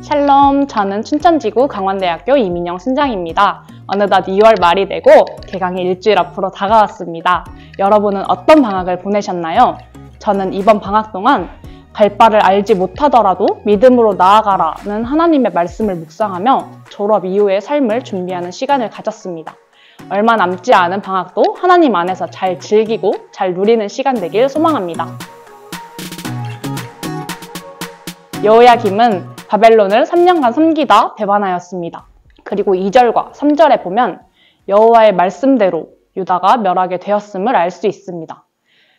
샬롬, 저는 춘천지구 강원대학교 이민영 순장입니다. 어느덧 2월 말이 되고 개강이 일주일 앞으로 다가왔습니다. 여러분은 어떤 방학을 보내셨나요? 저는 이번 방학 동안 갈 바를 알지 못하더라도 믿음으로 나아가라는 하나님의 말씀을 묵상하며 졸업 이후의 삶을 준비하는 시간을 가졌습니다. 얼마 남지 않은 방학도 하나님 안에서 잘 즐기고 잘 누리는 시간 되길 소망합니다. 여호야김은 바벨론을 3년간 섬기다 배반하였습니다. 그리고 2절과 3절에 보면 여호와의 말씀대로 유다가 멸하게 되었음을 알 수 있습니다.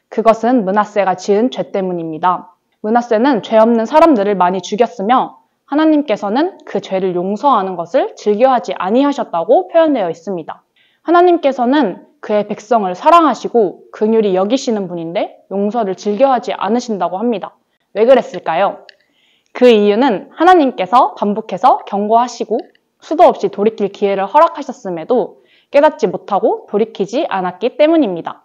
그것은 므낫세가 지은 죄 때문입니다. 므낫세는 죄 없는 사람들을 많이 죽였으며 하나님께서는 그 죄를 용서하는 것을 즐겨하지 아니하셨다고 표현되어 있습니다. 하나님께서는 그의 백성을 사랑하시고 긍휼히 여기시는 분인데 용서를 즐겨하지 않으신다고 합니다. 왜 그랬을까요? 그 이유는 하나님께서 반복해서 경고하시고 수도 없이 돌이킬 기회를 허락하셨음에도 깨닫지 못하고 돌이키지 않았기 때문입니다.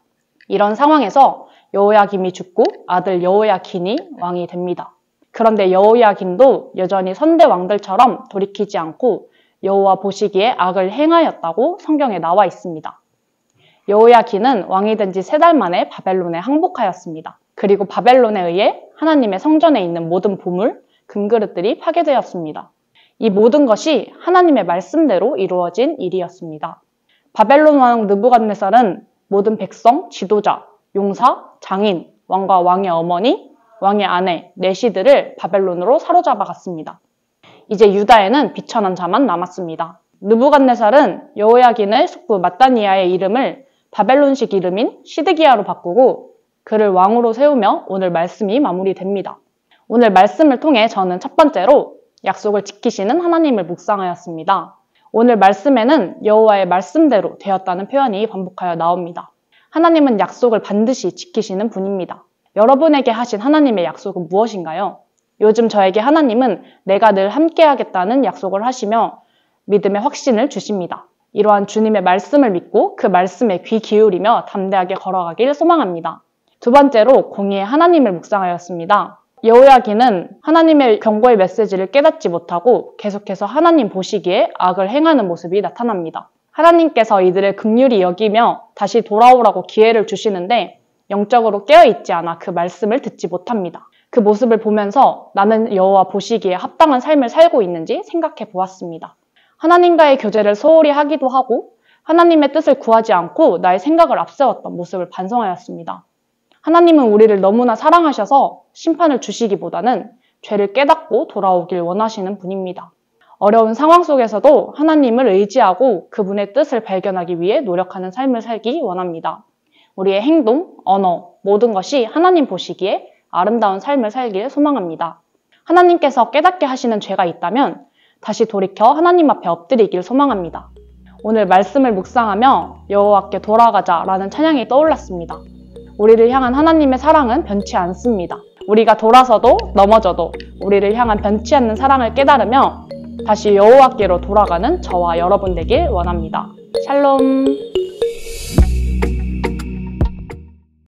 이런 상황에서 여호야김이 죽고 아들 여호야킨이 왕이 됩니다. 그런데 여호야김도 여전히 선대 왕들처럼 돌이키지 않고 여호와 보시기에 악을 행하였다고 성경에 나와 있습니다. 여호야킨은 왕이 된 지 3달 만에 바벨론에 항복하였습니다. 그리고 바벨론에 의해 하나님의 성전에 있는 모든 보물, 금그릇들이 파괴되었습니다. 이 모든 것이 하나님의 말씀대로 이루어진 일이었습니다. 바벨론 왕 느부갓네살은 모든 백성, 지도자, 용사, 장인, 왕과 왕의 어머니, 왕의 아내, 내시들을 바벨론으로 사로잡아 갔습니다. 이제 유다에는 비천한 자만 남았습니다. 느부갓네살은 여호야긴의 숙부 마따니아의 이름을 바벨론식 이름인 시드기야로 바꾸고 그를 왕으로 세우며 오늘 말씀이 마무리됩니다. 오늘 말씀을 통해 저는 첫 번째로 약속을 지키시는 하나님을 묵상하였습니다. 오늘 말씀에는 여호와의 말씀대로 되었다는 표현이 반복하여 나옵니다. 하나님은 약속을 반드시 지키시는 분입니다. 여러분에게 하신 하나님의 약속은 무엇인가요? 요즘 저에게 하나님은 내가 늘 함께하겠다는 약속을 하시며 믿음의 확신을 주십니다. 이러한 주님의 말씀을 믿고 그 말씀에 귀 기울이며 담대하게 걸어가길 소망합니다. 두 번째로 공의의 하나님을 묵상하였습니다. 여호야긴은 하나님의 경고의 메시지를 깨닫지 못하고 계속해서 하나님 보시기에 악을 행하는 모습이 나타납니다. 하나님께서 이들을 긍휼히 여기며 다시 돌아오라고 기회를 주시는데 영적으로 깨어있지 않아 그 말씀을 듣지 못합니다. 그 모습을 보면서 나는 여호와 보시기에 합당한 삶을 살고 있는지 생각해 보았습니다. 하나님과의 교제를 소홀히 하기도 하고 하나님의 뜻을 구하지 않고 나의 생각을 앞세웠던 모습을 반성하였습니다. 하나님은 우리를 너무나 사랑하셔서 심판을 주시기보다는 죄를 깨닫고 돌아오길 원하시는 분입니다. 어려운 상황 속에서도 하나님을 의지하고 그분의 뜻을 발견하기 위해 노력하는 삶을 살기 원합니다. 우리의 행동, 언어, 모든 것이 하나님 보시기에 아름다운 삶을 살길 소망합니다. 하나님께서 깨닫게 하시는 죄가 있다면 다시 돌이켜 하나님 앞에 엎드리길 소망합니다. 오늘 말씀을 묵상하며 여호와께 돌아가자라는 찬양이 떠올랐습니다. 우리를 향한 하나님의 사랑은 변치 않습니다. 우리가 돌아서도 넘어져도 우리를 향한 변치 않는 사랑을 깨달으며 다시 여호와께로 돌아가는 저와 여러분 되길 원합니다. 샬롬.